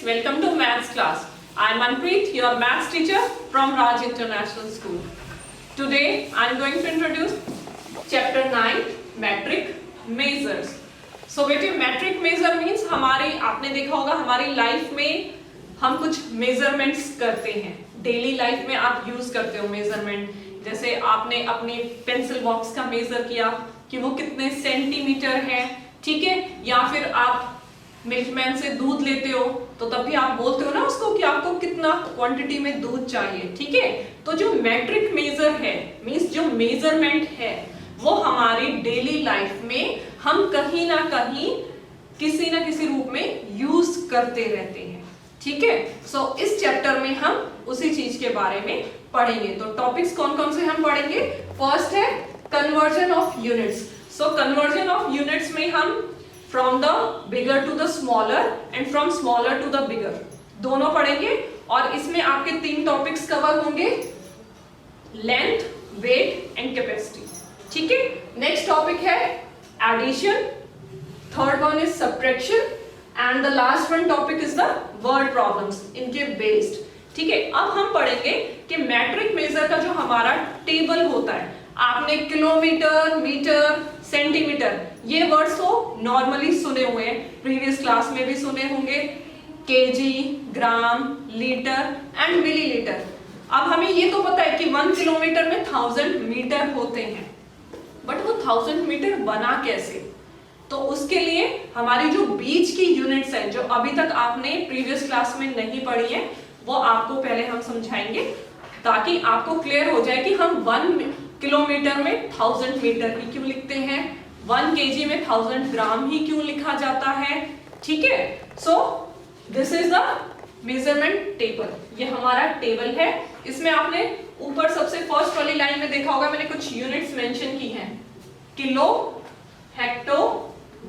welcome to maths class. I am Manpreet, your maths teacher from Raj International School. Today I am going to introduce chapter 9 metric measures. So बेटे metric measure means हमारी आपने देखा होगा हमारी life में हम कुछ measurements करते हैं, डेली लाइफ में आप यूज करते हो मेजरमेंट. जैसे आपने अपनी पेंसिल बॉक्स का मेजर किया कि वो कितने सेंटीमीटर है, ठीक है, या फिर आप मिल्कमैन से दूध लेते हो तो तब भी आप बोलते हो ना उसको कि आपको कितना क्वांटिटी में दूध चाहिए, ठीक है. तो जो मैट्रिक मेजर है मींस जो मेजरमेंट है वो हमारी डेली लाइफ में हम कहीं ना कहीं किसी ना किसी रूप में यूज करते रहते हैं, ठीक है. सो इस चैप्टर में हम उसी चीज के बारे में पढ़ेंगे. तो टॉपिक्स कौन कौन से हम पढ़ेंगे. फर्स्ट है conversion of units. So conversion of units में हम from the bigger to the smaller and from smaller to the bigger दोनों पढ़ेंगे. और इसमें आपके 3 टॉपिक्स कवर होंगे, लेंथ, वेट एंड कैपेसिटी, ठीक है. नेक्स्ट टॉपिक है addition, third one is subtraction and the last one topic is the word problems इनके बेस्ड, ठीक है. अब हम पढ़ेंगे कि मैट्रिक मेजर का जो हमारा टेबल होता है, आपने किलोमीटर, मीटर, सेंटीमीटर ये वर्ड्स तो नॉर्मली सुने हुए हैं, प्रीवियस क्लास में भी सुने होंगे, KG, gram, litre and millilitre. अब हमें ये तो पता है कि 1 किलोमीटर में 1000 मीटर होते हैं, बट वो 1000 मीटर बना कैसे. तो उसके लिए हमारी जो बीच की यूनिट्स हैं जो अभी तक आपने प्रीवियस क्लास में नहीं पढ़ी है वो आपको पहले हम समझाएंगे ताकि आपको क्लियर हो जाए कि हम 1 किलोमीटर में 1000 मीटर ही क्यों लिखते हैं, 1 केजी में 1000 ग्राम ही क्यों लिखा जाता है, ठीक है. So this is the measurement table. ये हमारा टेबल है. इसमें आपने ऊपर सबसे फर्स्ट वाली लाइन में देखा होगा मैंने कुछ यूनिट्स मेंशन की हैं, kilo, hecto,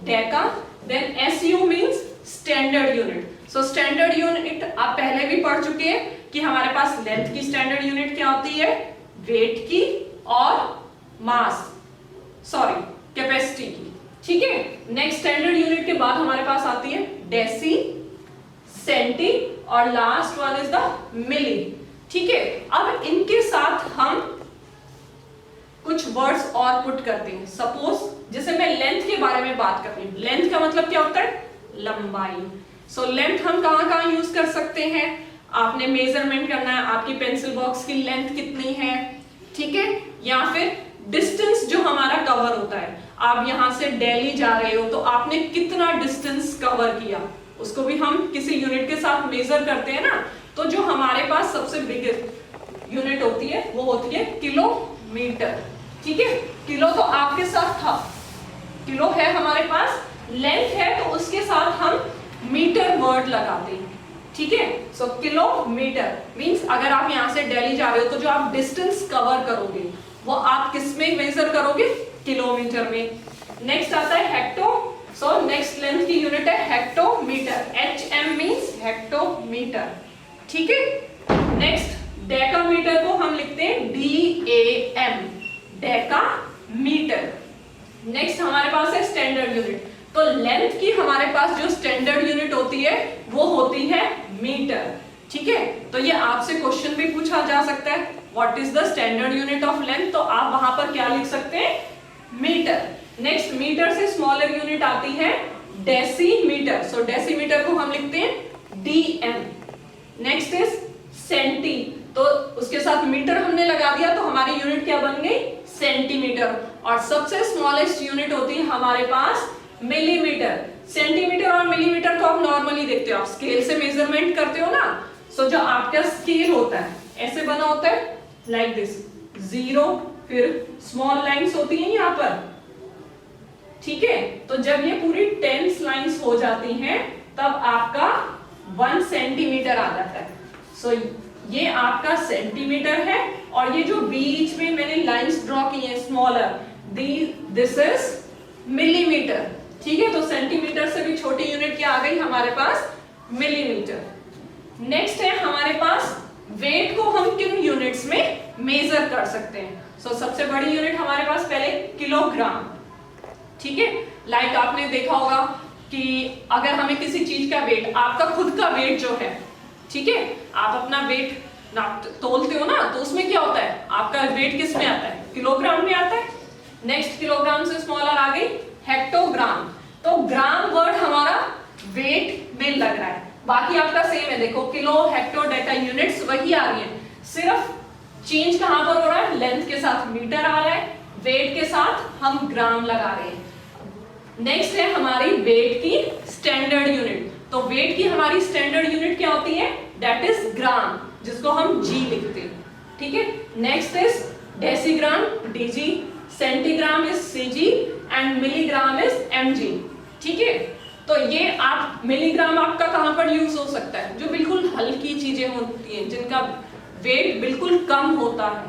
deca, then SU means standard unit. So standard unit आप पहले भी पढ़ चुके हैं कि हमारे पास लेंथ की स्टैंडर्ड यूनिट क्या होती है, वेट की और मास कैपेसिटी की, ठीक है. नेक्स्ट स्टैंडर्ड यूनिट के बाद हमारे पास आती है डेसी, सेंटी और लास्ट वन इज द मिली, ठीक है. अब इनके साथ हम कुछ वर्ड्स और पुट करते हैं. सपोज जैसे मैं लेंथ के बारे में बात कर रही हूं, लेंथ का मतलब क्या होता है, लंबाई. सो लेंथ हम कहां यूज कर सकते हैं, आपने मेजरमेंट करना है आपकी पेंसिल बॉक्स की लेंथ कितनी है, ठीक है, या फिर डिस्टेंस जो हमारा कवर होता है, आप यहां से दिल्ली जा रहे हो तो आपने कितना डिस्टेंस कवर किया, उसको भी हम किसी यूनिट के साथ मेजर करते हैं ना. तो जो हमारे पास सबसे बिग यूनिट होती है वो होती है किलोमीटर, ठीक है. किलो तो आपके साथ था, किलो है हमारे पास, लेंथ है तो उसके साथ हम मीटर वर्ड लगाते हैं, ठीक है. सो किलोमीटर मींस अगर आप यहां से दिल्ली जा रहे हो तो जो आप डिस्टेंस कवर करोगे वो आप किस में मेजर करोगे, किलोमीटर में. नेक्स्ट आता है हेक्टो. सो नेक्स्ट लेंथ की यूनिट है हेक्टोमीटर, HM मींस हेक्टोमीटर, ठीक है. नेक्स्ट डेकामीटर को हम लिखते हैं DAM, डेकामीटर. नेक्स्ट हमारे पास है स्टैंडर्ड यूनिट. तो लेंथ की हमारे पास जो स्टैंडर्ड यूनिट होती है वो होती है मीटर, ठीक है. तो ये आपसे क्वेश्चन भी पूछा जा सकता है, what is the standard unit of length, तो आप वहां पर क्या लिख सकते हैं, मीटर. नेक्स्ट मीटर से स्मॉलर यूनिट आती है डेसीमीटर. सो डेसीमीटर को हम लिखते हैं DM. नेक्स्ट इज सेंटी, तो उसके साथ मीटर हमने लगा दिया तो हमारी यूनिट क्या बन गई, सेंटीमीटर. और सबसे स्मॉलेस्ट यूनिट होती है हमारे पास मिलीमीटर. सेंटीमीटर और मिलीमीटर को आप नॉर्मली देखते हो, आप स्केल से मेजरमेंट करते हो ना. सो जो आपका स्केल होता है ऐसे बना होता है लाइक दिस, 0 फिर स्मॉल लाइंस होती हैं यहाँ पर, ठीक है. तो जब ये पूरी 10 लाइंस हो जाती हैं तब आपका 1 सेंटीमीटर आ जाता है. सो ये आपका सेंटीमीटर है और ये जो बीच में मैंने लाइंस ड्रॉ की हैं स्मॉलर, दिस इज मिलीमीटर, ठीक है. तो सेंटीमीटर से भी छोटी यूनिट क्या आ गई हमारे पास, मिलीमीटर. नेक्स्ट है हमारे पास वेट को हम किन यूनिट्स में मेजर कर सकते हैं. सो सबसे बड़ी यूनिट हमारे पास पहले किलोग्राम, ठीक है. लाइक आपने देखा होगा कि अगर हमें किसी चीज का वेट, आपका खुद का वेट जो है, ठीक है, आप अपना वेट नाप तोलते हो ना, तो उसमें क्या होता है, आपका वेट किस में आता है, किलोग्राम में आता है। नेक्स्ट किलोग्राम से स्मॉलर आ गई हेक्टोग्राम। तो ग्राम वर्ड हमारा वेट में लग रहा है, बाकी आपका सेम है। देखो किलो, हेक्टो, डेका, यूनिट्स वही आ रही है, सिर्फ चेंज कहां पर हो रहा है, लेंथ के साथ मीटर आ रहा है, वेट के साथ हम ग्राम लगा रहे हैं। नेक्स्ट है हमारी वेट की स्टैंडर्ड यूनिट। तो वेट की हमारी स्टैंडर्ड यूनिट क्या होती है, दैट इज ग्राम, जिसको हम जी लिखते हैं, ठीक है। Next is decigram, DG, centigram is CG and milligram is MG, ठीक है। तो ये आप मिलीग्राम आपका कहां पर यूज हो सकता है, जो बिल्कुल हल्की चीजें होती हैं, जिनका वेट बिल्कुल कम होता है,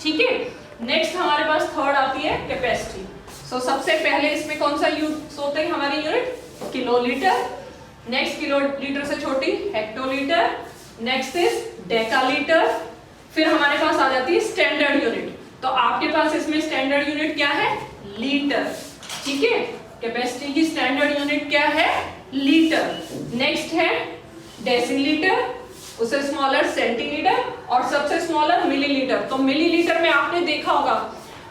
ठीक है। नेक्स्ट हमारे पास थर्ड आती है कैपेसिटी। सो सबसे पहले इसमें कौन सा यूज होता है हमारी यूनिट, किलोलीटर। नेक्स्ट किलोलीटर से छोटी हेक्टोलीटर, नेक्स्ट इज डेकालीटर। फिर हमारे पास आ जाती है स्टैंडर्ड यूनिट। तो आपके पास इसमें स्टैंडर्ड यूनिट क्या है, लीटर, ठीक है। कैपेसिटी की स्टैंडर्ड यूनिट क्या है, लीटर। नेक्स्ट है डेसीलीटर, उससे स्मॉलर सेंटीमीटर, और सबसे स्मॉलर मिलीलीटर। तो मिलीलीटर में आपने देखा होगा,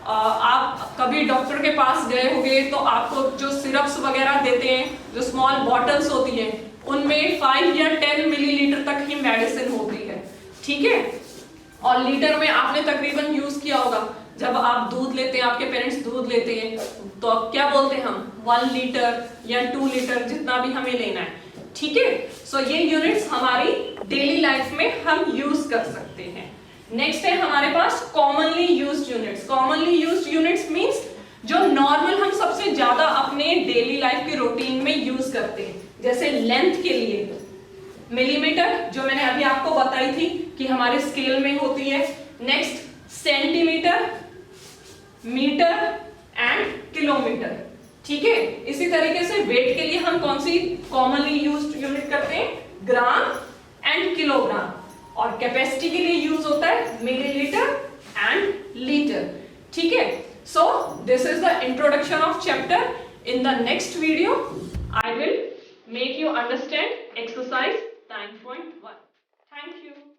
आप कभी डॉक्टर के पास गए होंगे तो आपको जो सिरप्स वगैरह देते हैं, जो स्मॉल बॉटल्स होती हैं, उनमें 5 या 10 मिलीलीटर तक ही मेडिसिन होती है, ठीक है। और लीटर में आपने तकरीबन यूज किया होगा, जब आप दूध लेते हैं, आपके पेरेंट्स दूध लेते हैं, तो अब क्या बोलते हैं हम, 1 लीटर या 2 लीटर, जितना भी हमें लेना है, ठीक है। सो ये यूनिट्स हमारी डेली लाइफ में हम यूज कर सकते हैं। नेक्स्ट है हमारे पास commonly used units. Commonly used units means जो नॉर्मल हम सबसे ज्यादा अपने डेली लाइफ के रूटीन में यूज करते हैं। जैसे लेंथ के लिए मिलीमीटर, जो मैंने अभी आपको बताई थी कि हमारे स्केल में होती है। Next centimetre, metre and kilometre, ठीक है। इसी तरीके से वेट के लिए हम कौन सी कॉमनली यूज्ड यूनिट करते हैं, ग्राम एंड किलोग्राम। और कैपेसिटी के लिए यूज होता है मिलीलीटर एंड लीटर, ठीक है। So this is the introduction of chapter. In the next video I will make you understand exercise 9.1. Thank you.